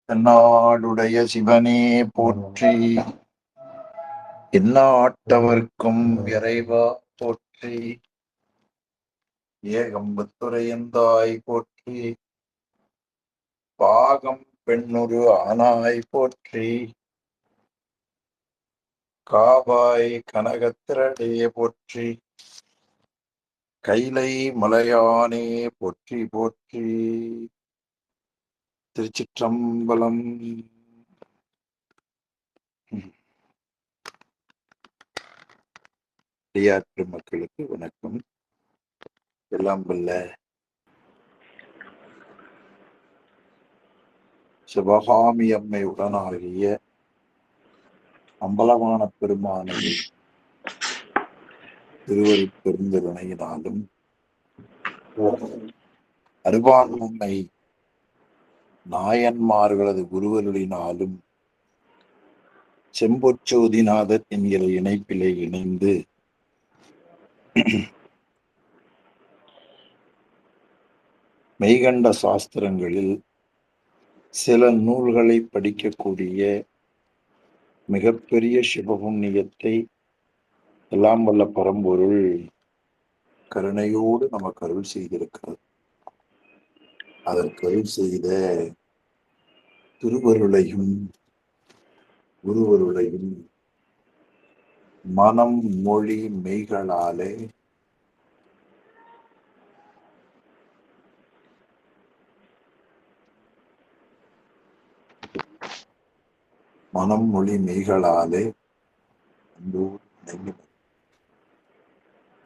தென்னாடுடைய சிவனே போற்றி, எந்நாட்டவர்க்கும் இறைவா போற்றி, ஏகம்பத்துரையந்தாய் போற்றி, பாகம் பெண்ணுரு ஆனாய் போற்றி, காவாய் கனகத்திரடே போற்றி, கைலை மலையானே போற்றி போற்றி. திருச்சிற்றம்பலம். அடியார் பெருமக்களுக்கு வணக்கம். எல்லாம் வல்ல சிவகாமி அம்மை உடனாகிய அம்பலமான பெருமானையை திருவருட் பெருந்தருணையினாலும் அருவான்மை நாயன்மார்களது குருவருளினாலும் செம்பொற்சோதிநாதர் என்கிற இணைப்பிலே இணைந்து மெய்கண்ட சாஸ்திரங்களில் சில நூல்களை படிக்கக்கூடிய மிகப்பெரிய சிவபுண்ணியத்தை எல்லாம் வல்ல பரம்பொருள் கருணையோடு நமக்கு அருள் செய்திருக்கிறது. அதற்கு அருள் செய்த திருவருளையும் குருவருளையும் மனம் மொழி மெய்களாலே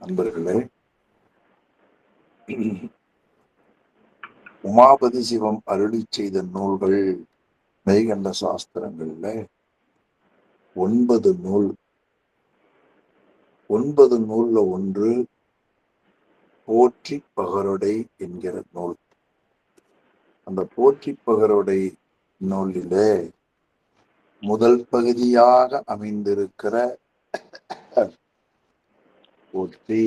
நண்பர்களே, உமாபதி சிவம் அருளி செய்த நூல்கள் மெய்கண்ட சாஸ்திரங்கள்ல 9 நூல். 9 நூல்ல ஒன்று போற்றி பகருடை என்கிற நூல். அந்த போற்றி பகருடை நூலிலே முதல் பகுதியாக அமைந்திருக்கிற போற்றி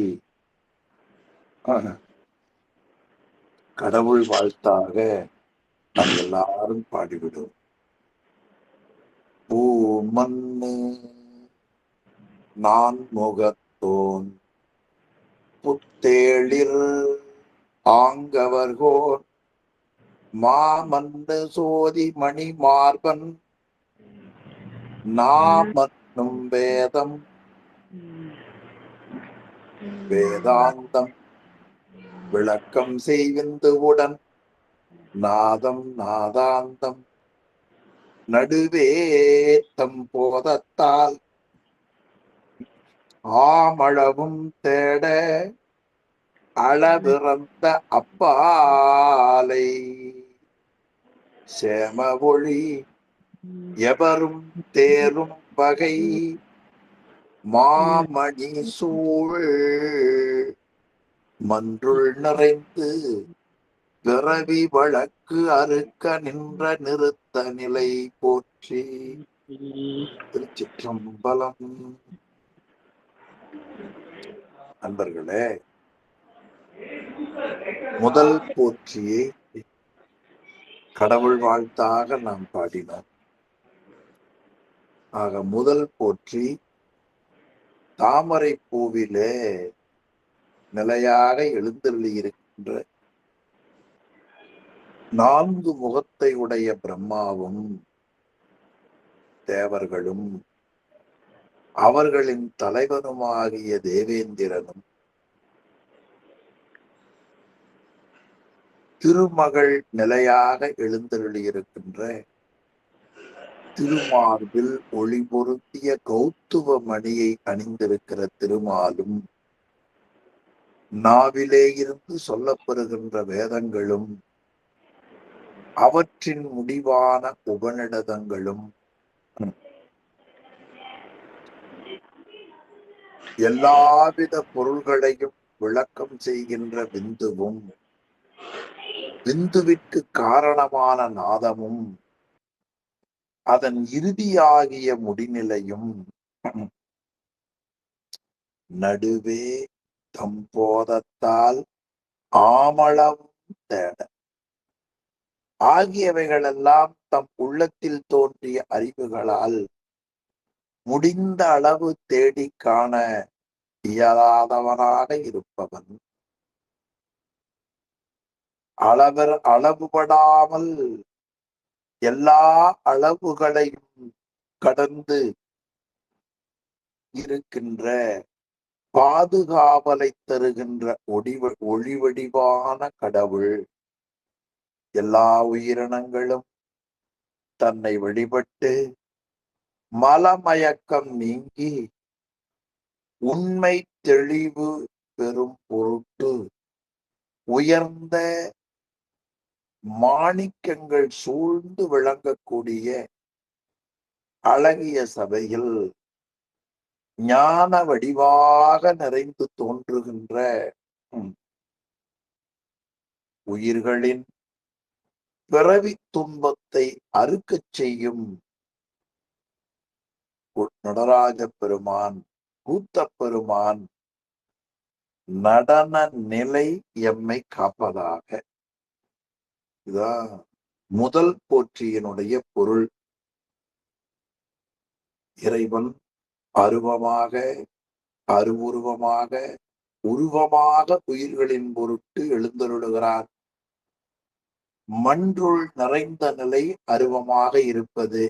கடவுள் வாழ்த்தாக நாம் எல்லாரும் பாடிவிடும். பூ மண்ணு நான் முகத்தோன் புத்தேளிர் ஆங்கவர்கோன் மாமன்னு சோதி மணி மார்பன் நாமன்னும் வேதம் வேதாந்தம் விளக்கம் செய்விந்து உடன் நாதம் நாதாந்தம் நடுவேத்தம் போதத்தால் ஆமளவும் தேட அளவிறந்த அப்பாலை சேம ஒளி எவரும் தேரும் வகை மாமணி சூழ் மன்றுள் நிறைந்து பிறவி வழக்கு அறுக்க நின்ற நிறுத்த நிலை போற்றி. திருச்சிற்றம்பலம். நண்பர்களே, முதல் போற்றியை கடவுள் வாழ்த்தாக நாம் பாடினோம். ஆக முதல் போற்றி தாமரை பூவிலே நிலையாக எழுந்தருளியிருக்கின்ற 4 முகத்தை உடைய பிரம்மாவும் தேவர்களும் அவர்களின் தலைவனுமாகிய தேவேந்திரனும் திருமகள் நிலையாக எழுந்தருளியிருக்கின்ற திருமார்பில் ஒளி பொருத்திய கௌத்துவ மணியை அணிந்திருக்கிற திருமாலும் நாவிலே இருந்து சொல்லப்பெறுகின்ற வேதங்களும் அவற்றின் முடிவான உபநிடதங்களும் எல்லாவித பொருள்களையும் விளக்கம் செய்கின்ற விந்துவும் விந்துவிற்கு காரணமான நாதமும் அதன் இறுதியாகிய முடிநிலையும் நடுவே தம்போதத்தால் ஆமளவும் தேட ஆகியவைகளெல்லாம் தத்தம் உள்ளத்தில் தோன்றிய அறிவுகளால் முடிந்த அளவு தேடி காண இயலாதவனாக இருப்பவன் அளவுபடாமல் எல்லா அளவுகளையும் கடந்து இருக்கின்ற பாதுகாவலை தருகின்ற ஒளிவடிவான கடவுள் எல்லா உயிரினங்களும் தன்னை வழிபட்டு மலமயக்கம் நீங்கி உண்மை தெளிவு பெறும் பொருட்டு உயர்ந்த மாணிக்கங்கள் சூழ்ந்து விளங்கக்கூடிய அழகிய சபையில் ஞான வடிவாக நிறைந்து தோன்றுகின்ற உயிர்களின் பிறவி துன்பத்தை அறுக்கச் செய்யும் நடராஜ பெருமான் கூத்தப் பெருமான் நடன நிலை எம்மை காப்பதாக. இதான் முதல் போற்றியினுடைய பொருள். இறைவன் அருவமாக அருவுருவமாக உருவமாக உயிர்களின் பொருட்டு எழுந்தருளுகிறார். மன்றுள் நிறைந்த நிலை அருவமாக இருப்பது,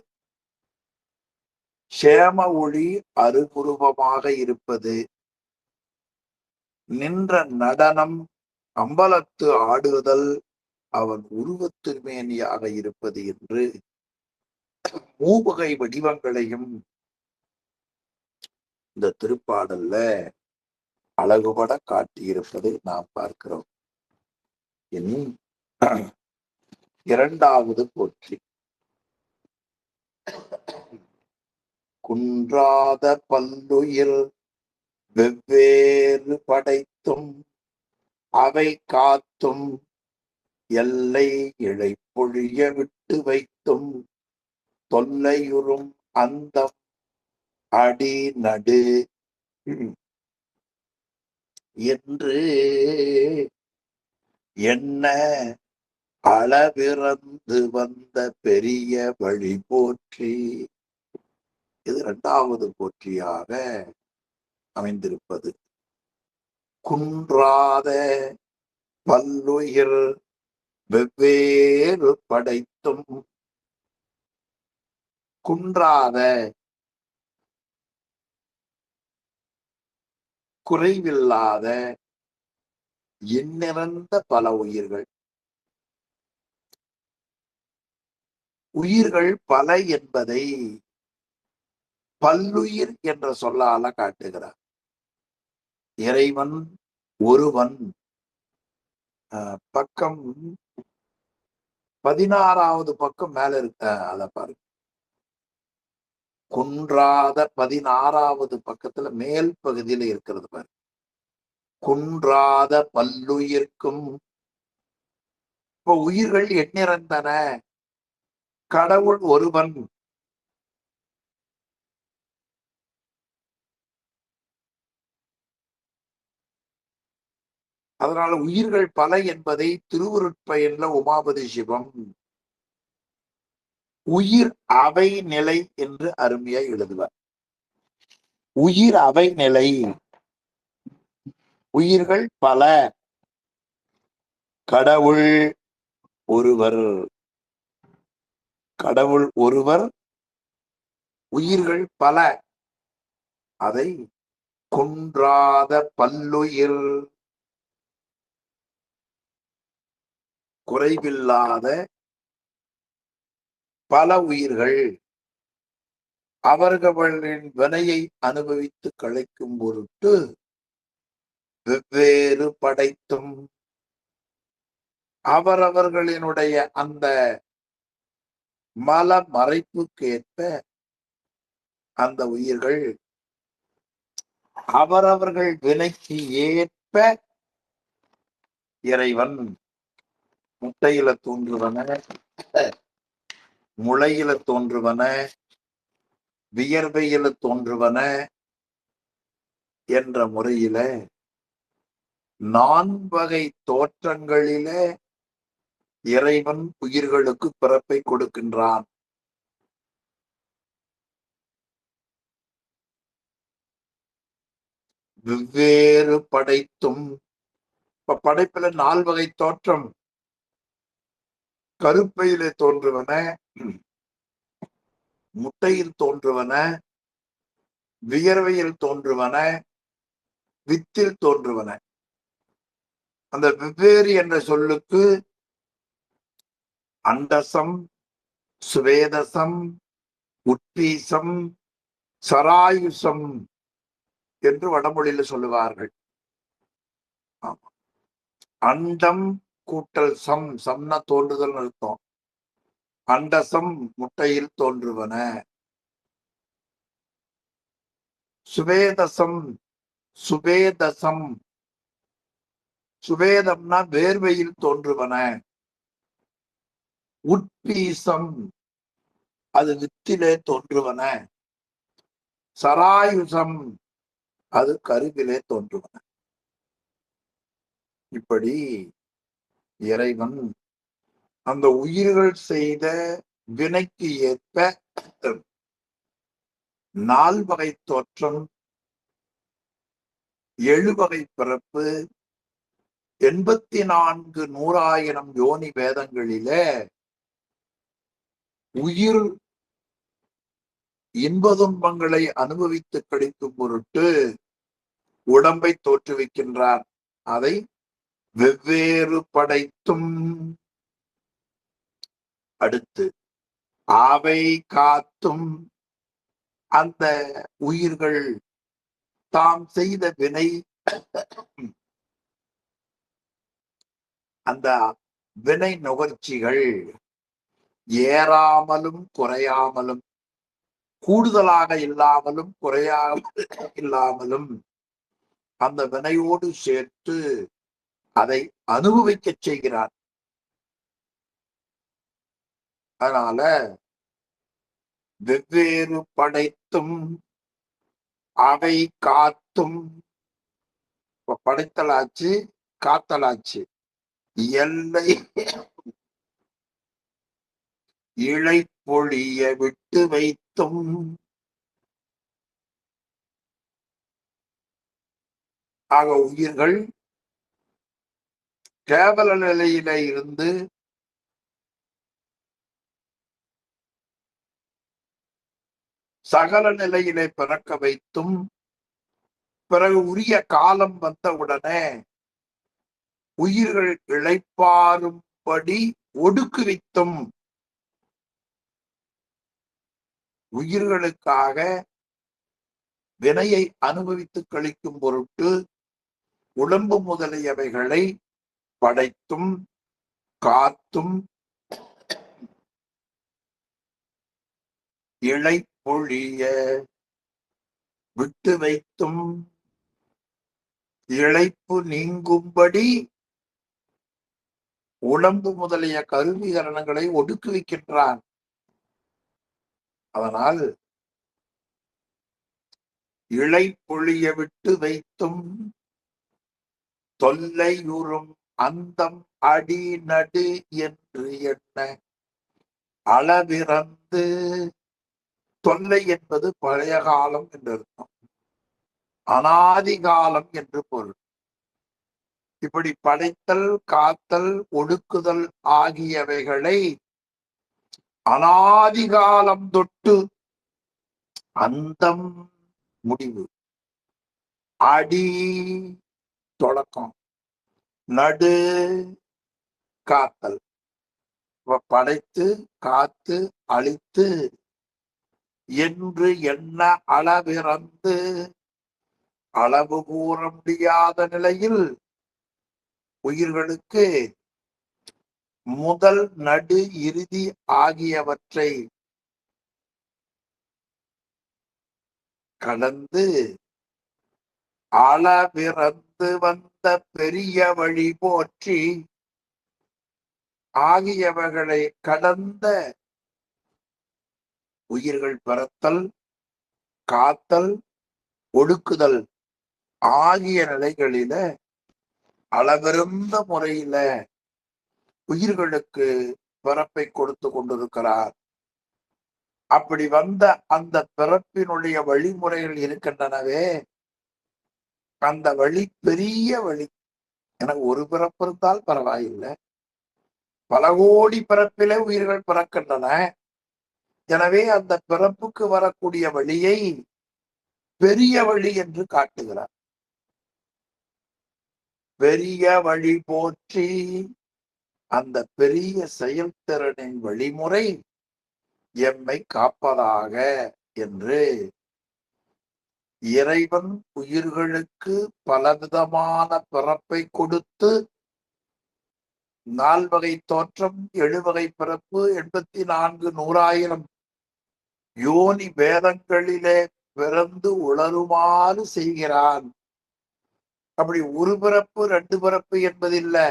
சேம ஒளி அருகுருவமாக இருப்பது, நின்ற நடனம் அம்பலத்து ஆடுதல் அவன் உருவத்திருமேனியாக இருப்பது என்று மூவகை வடிவங்களையும் இந்த திருப்பாடல்ல அழகுபட காட்டியிருப்பதை நாம் பார்க்கிறோம். இனி இரண்டாவது போற்றி. குன்றாத பல்லுயிர் வெவ்வேறு படைத்தும் அவை காத்தும் எல்லை இழைப்பொழிய விட்டு வைத்தும் தொல்லையுறும் அந்த அடி நடு என்று என்ன அளவிறந்து வந்த பெரிய வழி போற்றி. இது இரண்டாவது போற்றியாக அமைந்திருப்பது. குன்றாத பல்லுயிர் வெவ்வேறு படைத்தும், குன்றாத குறைவில்லாத எண்ணிறந்த பல உயிர்கள். உயிர்கள் பல என்பதை பல்லுயிர் என்ற சொல்லால காட்டுகிறார். இறைவன் ஒருவன். பக்கம் 16வது பக்கம் மேல இருக்க அத பாருங்க. குன்றாத 16வது பக்கத்துல மேல் பகுதியில இருக்கிறது பாருங்க. குன்றாத பல்லுயிர்க்கும். இப்ப உயிர்கள் எண்ணிறந்தன, கடவுள் ஒருவன். அதனால உயிர்கள் பல என்பதை திருவருட்பயன்ல உமாபதி சிவம் உயிர் அவை நிலை என்று அருமையாய் எழுதுவார். உயிர் அவை நிலை. உயிர்கள் பல, கடவுள் ஒருவர். கடவுள் ஒருவர், உயிர்கள் பல. அதை குன்றாத பல்லுயிர், குறைவில்லாத பல உயிர்கள் அவர்களின் வினையை அனுபவித்து களைக்கும் பொருட்டு வெவ்வேறு படைத்தும் அவரவர்களினுடைய அந்த மல மறைப்புக்கேற்ப அந்த உயிர்கள் அவரவர்கள் வினைக்கு ஏற்ப இறைவன் முட்டையில தோன்றுவன, முளையில தோன்றுவன, வியர்வையில தோன்றுவன என்ற முறையில 4 வகை தோற்றங்களிலே இறைவன் உயிர்களுக்கு பிறப்பை கொடுக்கின்றான். வெவ்வேறு படைத்தும், இப்ப படைப்புல 4 வகை தோற்றம். கருப்பையிலே தோன்றுவன, முட்டையில் தோன்றுவன, வியர்வையில் தோன்றுவன, வித்தில் தோன்றுவன. அந்த வெவ்வேறு என்ற சொல்லுக்கு அண்டசம், சுவேதசம், உட்பீசம், சராயுசம் என்று வடமொழியில சொல்லுவார்கள். அண்டம் கூட்டல் சம், சம்னா தோன்றுதல் அர்த்தம். அண்டசம் முட்டையில் தோன்றுவன. சுவேதசம், சுவேதசம், சுவேதம்னா வேர்வையில் தோன்றுவன. உட்பீசம், அது வித்திலே தோன்றுவன. சராயுசம், அது கருவிலே தோன்றுவன. இப்படி இறைவன் அந்த உயிர்கள் செய்த வினைக்கு ஏற்ப 4 வகை தோற்றம், 7 வகை பிறப்பு, 84 நூறாயிரம் யோனி வேதங்களிலே உயிர் இன்ப துன்பங்களை அனுபவித்து கிடைக்கும் பொருட்டு உடம்பை தோற்றுவிக்கின்றார். அதை வெவ்வேறு படைத்தும். அடுத்து ஆவை காத்தும், அந்த உயிர்கள் தாம் செய்த வினை, அந்த வினை நுகர்ச்சிகள் ஏறாமலும் குறையாமலும், கூடுதலாக இல்லாமலும் குறையாமல் இல்லாமலும் அந்த வினையோடு சேர்த்து அதை அனுபவிக்க செய்கிறார். அதனால வெவ்வேறு படைத்தும் அவை காத்தும், படைத்தலாச்சு காத்தலாச்சு. எல்லை இழை பொழிய விட்டு வைத்தும், ஆக உயிர்கள் கேவல நிலையில இருந்து சகல நிலையிலே பிறக்க வைத்தும், பிறகு உரிய காலம் வந்தவுடனே உயிர்கள் இளைப்பாறும்படி ஒடுக்குவித்தும், உயிர்களுக்காக வினையை அனுபவித்து கழிக்கும் பொருட்டு உடம்பு முதலியவைகளை படைத்தும் காத்தும் இழை பொழிய விட்டு வைத்தும், இழைப்பு நீங்கும்படி உடம்பு முதலிய கருவிகரணங்களை ஒடுக்குவிக்கின்றான். அதனால் இழை பொழிய விட்டு வைத்தும் தொல்லையுறும் அந்தம் அடி நடு என்று எண்ண அளவிறந்து, தொல்லை என்பது பழைய காலம் என்று அர்த்தம், அனாதி காலம் என்று பொருள். இப்படி படைத்தல் காத்தல் ஒடுக்குதல் ஆகியவைகளை அனாதிகாலம் தொட்டு, அந்தம் முடிவு, அடி தொடக்கம், நடு காத்தல், படைத்து காத்து அழித்து என்று எண்ண அளவிறந்து, அளவு கூற முடியாத நிலையில் உயிர்களுக்கு முதல் நடு இறுதி ஆகியவற்றை கடந்து அளவிறந்து வந்த பெரிய வழி போற்றி ஆகியவர்களை கடந்த உயிர்கள் பிறத்தல் காத்தல் ஒடுக்குதல் ஆகிய நிலைகளில அளவிருந்த முறையில உயிர்களுக்கு பிறப்பை கொடுத்து கொண்டிருக்கிறார். அப்படி வந்த அந்த பிறப்பினுடைய வழிமுறைகள் இருக்கின்றனவே, அந்த வழி பெரிய வழி. எனக்கு ஒரு பிறப்பு இருந்தால் பரவாயில்லை, பல கோடி பிறப்பிலே உயிர்கள் பிறக்கின்றன. எனவே அந்த பிறப்புக்கு வரக்கூடிய வழியை பெரிய வழி என்று காட்டுகிறார். பெரிய வழி போற்றி, அந்த பெரிய செயல்திறனின் வழிமுறை எம்மை காப்பதாக என்று இறைவன் உயிர்களுக்கு பலவிதமான பிறப்பை கொடுத்து 4 வகை தோற்றம், 7 வகை பிறப்பு, 84 100,000 யோனி வேதங்களிலே பிறந்து உளருமாறு செய்கிறான். அப்படி ஒரு பிறப்பு 2 பிறப்பு என்பதில்லை,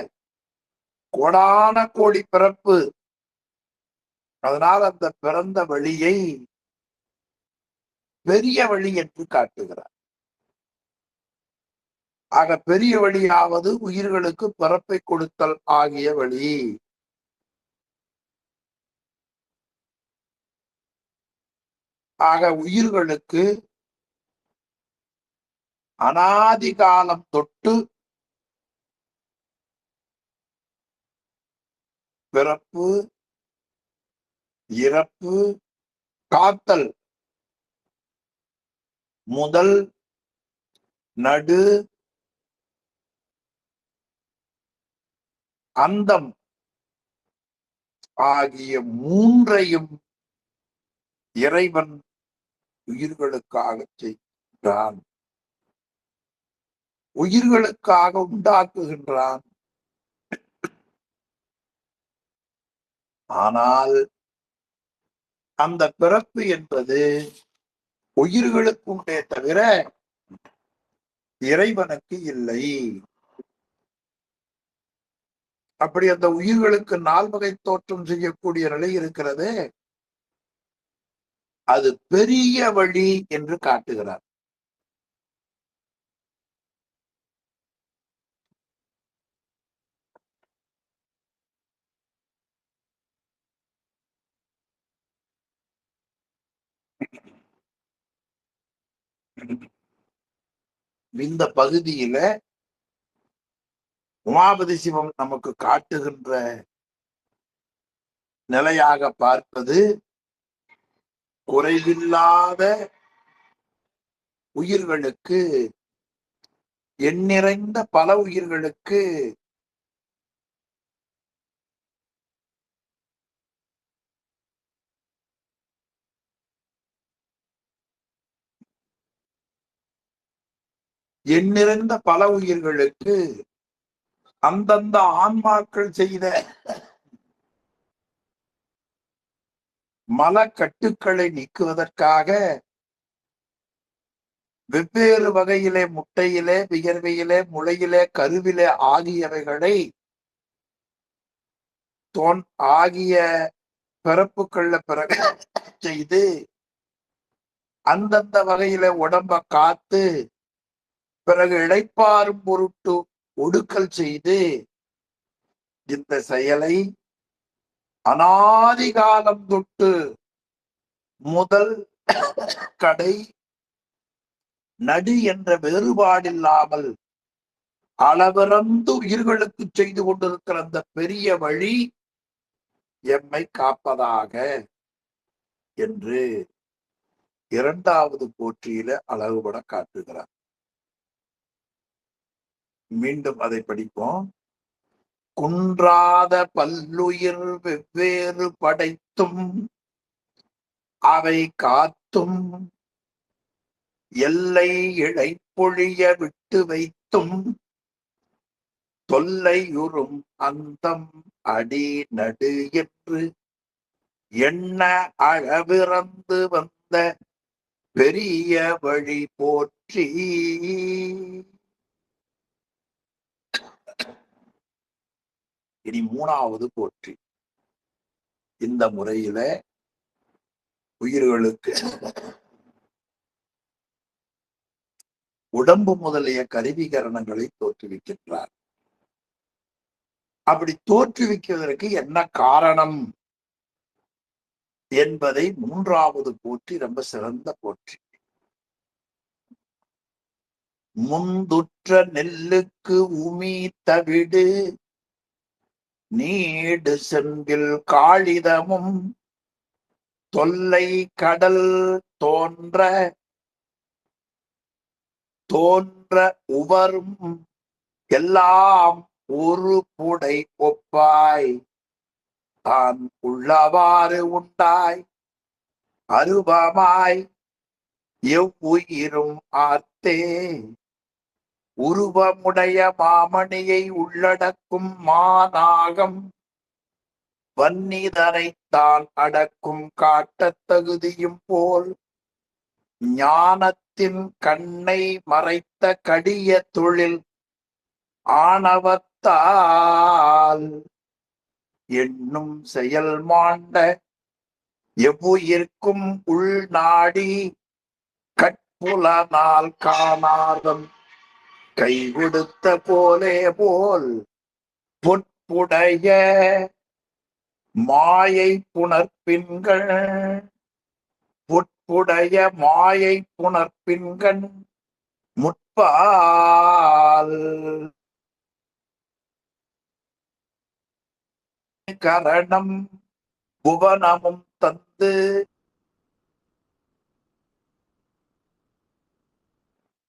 கோடான கோடி பிறப்பு. அதனால் அந்த பிறந்த வழியை பெரிய வழி என்று காட்டுகிறார். ஆக பெரிய வழியாவது உயிர்களுக்கு பிறப்பை கொடுத்தல் ஆகிய வழி. ஆக உயிர்களுக்கு அனாதி காலம் தொட்டு பிறப்பு, இறப்பு, காத்தல், முதல், நடு, அந்தம் ஆகிய 3ஐயும் இறைவன் உயிர்களுக்காக செய்கின்றான், உயிர்களுக்காக உண்டாக்குகின்றான். ஆனால் அந்த பிறப்பு என்பது உயிர்களுக்கு உண்டே தவிர இறைவனுக்கு இல்லை. அப்படி அந்த உயிர்களுக்கு 4 வகை தோற்றம் செய்யக்கூடிய நிலை இருக்கிறது, அது பெரிய வழி என்று காட்டுகிறார். இந்த பகுதியில உமாபதி சிவம் நமக்கு காட்டுகின்ற நிலையாக பார்ப்பது, குறைவில்லாத உயிர்களுக்கு, எண்ணிறைந்த பல உயிர்களுக்கு எண்ணிறைந்த பல உயிர்களுக்கு அந்தந்த ஆன்மாக்கள் செய்த மல கட்டுக்களை நீக்குவதற்காக வெவ்வேறு வகையிலே முட்டையிலே, வியர்வையிலே, முளையிலே, கருவிலே ஆகியவைகளை ஆகிய பிறப்புகள்ல பிறகு செய்து அந்தந்த வகையில உடம்ப காத்து பிறகு இளைப்பாறும் பொருட்டு ஒடுக்கல் செய்து இந்த செயலை அனாதி காலம் தொட்டு முதல், கடை, நடு என்ற வேறுபாடில்லாமல் அளவிறந்து உயிர்களுக்கு செய்து கொண்டிருக்கிற அந்த பெரிய வழி எம்மை காப்பதாக என்று 2வது போற்றியில அழகுபட காட்டுகிறார். மீண்டும் அதை படிப்போம். குன்றாத பல்லுயிர் வெவ்வேறு படைத்தும் அவை காத்தும் எல்லை இழைப்பொழிய விட்டு வைத்தும் தொல்லையுறும் அந்தம் அடி நடு என்று எண்ண அழவிறந்து வந்த பெரிய வழி போற்றி. இனி 3வது போற்றி. இந்த முறையில உயிர்களுக்கு உடம்பு முதலிய கருவிகரணங்களை தோற்றுவிக்கின்றார். அப்படி தோற்றுவிக்குவதற்கு என்ன காரணம் என்பதை மூன்றாவது போற்றி ரொம்ப சிறந்த போற்றி. முந்துற்ற நெல்லுக்கு உமி தவிடு நீடு செம்பில் காளிதமும் தொல்லை கடல் தோன்ற உவரும் எல்லாம் ஒரு புடை ஒப்பாய் தான் உள்ளவாறு உண்டாய் அருவமாய் எவ்வுயிரும் ஆர்த்தே உருவமுடைய மாமணியை உள்ளடக்கும் மாநாகம் வன்னிதனைத்தான் அடக்கும் காட்டத் தகுதியும் போல் ஞானத்தின் கண்ணை மறைத்த கடிய தொழில் ஆணவத்தால் எண்ணும் செயல் மாண்ட எவ்வுயிர்க்கும் உள்நாடி கட்புலனால் காணாதம் கைவிடுத்த போலே போல் பொற்புடைய மாயை புணர்ப்பின்கள் பொற்புடைய மாயை புணர்ப்பின்கண் முற்பால் கரணம் புவனமும் தந்து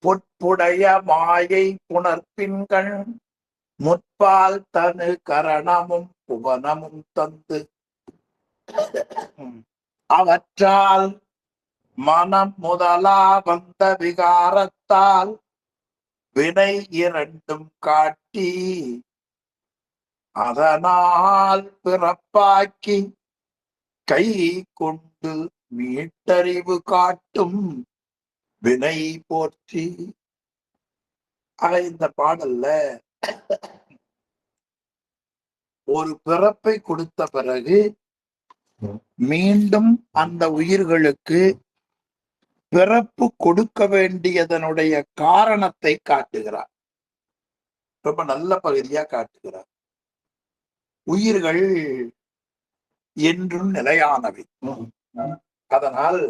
பொற்புடைய மாயை புணர்ப்பின்கள் முற்பால் தனு கரணமும் புவனமும் தந்து அவற்றால் மனம் முதலா வந்த விகாரத்தால் வினை இரண்டும் காட்டி அதனால் பிறப்பாக்கி கை கொண்டு மீட்டறிவு காட்டும் வினை போற்றி. இந்த பாடல்ல ஒரு பிறப்பை கொடுத்த பிறகு மீண்டும் அந்த உயிர்களுக்கு பிறப்பு கொடுக்க வேண்டியதனுடைய காரணத்தை காட்டுகிறார். ரொம்ப நல்ல பகுதியா காட்டுகிறார். உயிர்கள் என்றும் நிலையானவை, அதனால்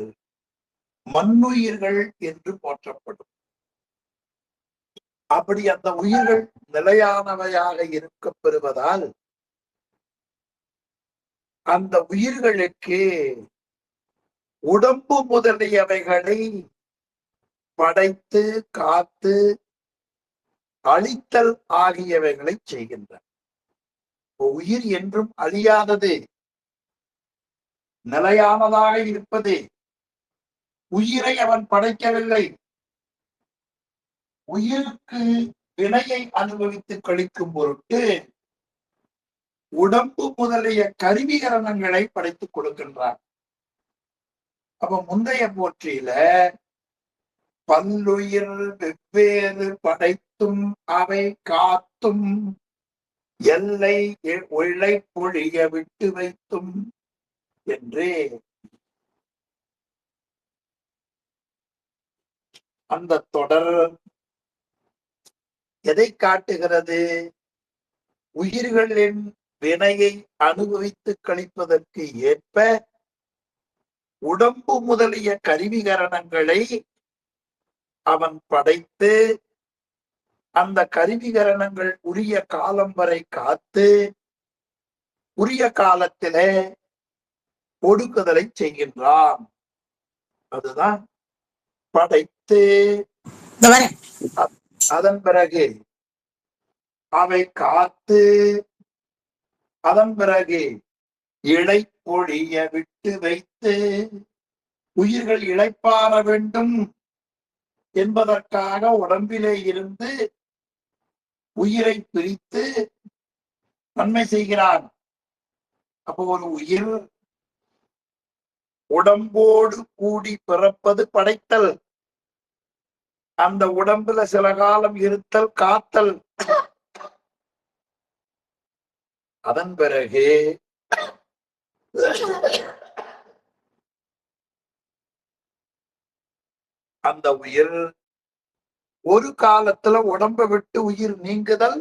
மண்ணுயிர்கள் என்று போற்றப்படும். அப்படி அந்த உயிர்கள் நிலையானவையாக இருக்க பெறுவதால் அந்த உயிர்களுக்கு உடம்பு முதலியவைகளை படைத்து காத்து அழித்தல் ஆகியவைகளை செய்கின்றன. உயிர் என்றும் அழியாதது, நிலையானதாக இருப்பது. உயிரை அவன் படைக்கவில்லை. உயிருக்கு வினையை அனுபவித்து கழிக்கும் பொருட்டு உடம்பு முதலிய கருவிகரணங்களை படைத்துக் கொடுக்கின்றான். அப்ப முந்தைய போற்றியில பல்லுயிர் வெவ்வேறு படைத்தும் அவை காத்தும் எல்லை ஒளை பொழிய விட்டு வைத்தும் என்றே அந்த தொடர் எதை காட்டுகிறது? உயிர்களின் வினையை அனுபவித்து கழிப்பதற்கு ஏற்ப உடம்பு முதலிய கருவிகரணங்களை அவன் படைத்து அந்த கருவிகரணங்கள் உரிய காலம் வரை காத்து உரிய காலத்திலே ஒடுக்குதலை செய்கின்றான். அதுதான் படைத்து அதன் பிறகு அவை காத்து அதன் பிறகு இழை பொழிய விட்டு வைத்து உயிர்கள் இளைப்பாற வேண்டும் என்பதற்காக உடம்பிலே இருந்து உயிரை பிரித்து நன்மை செய்கிறான். அப்போ ஒரு உயிர் உடம்போடு கூடி பிறப்பது படைத்தல், அந்த உடம்புல சில காலம் இருத்தல் காத்தல், அதன் பிறகு அந்த உயிர் ஒரு காலத்துல உடம்பை விட்டு உயிர் நீங்குதல்,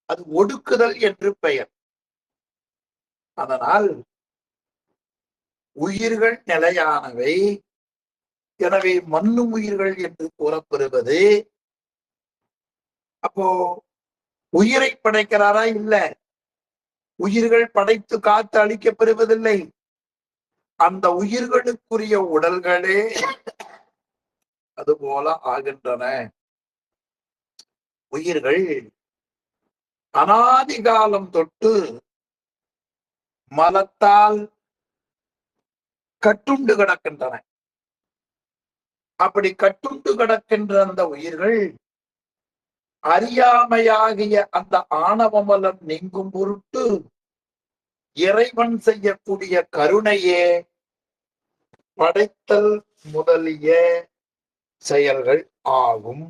அது ஒடுக்குதல் என்று பெயர். அதனால் உயிர்கள் நிலையானவை. எனவே மண்ணும் உயிர்கள் என்று கூறப்பெறுவது. அப்போ உயிரை படைக்கிறாரா? இல்ல. உயிர்கள் படைத்து காத்து அளிக்கப்பெறுவதில்லை. அந்த உயிர்களுக்குரிய உடல்களே அதுபோல ஆகின்றன. உயிர்கள் அனாதி காலம் தொட்டு மலத்தால் கட்டுண்டு கிடக்கின்றன. அப்படி கட்டுண்டு கிடக்கின்ற அந்த உயிர்கள் அறியாமையாகிய அந்த ஆணவமலம் நீங்கும் பொருட்டு இறைவன் செய்யக்கூடிய கருணையே படைத்தல் முதலிய செயல்கள் ஆகும்.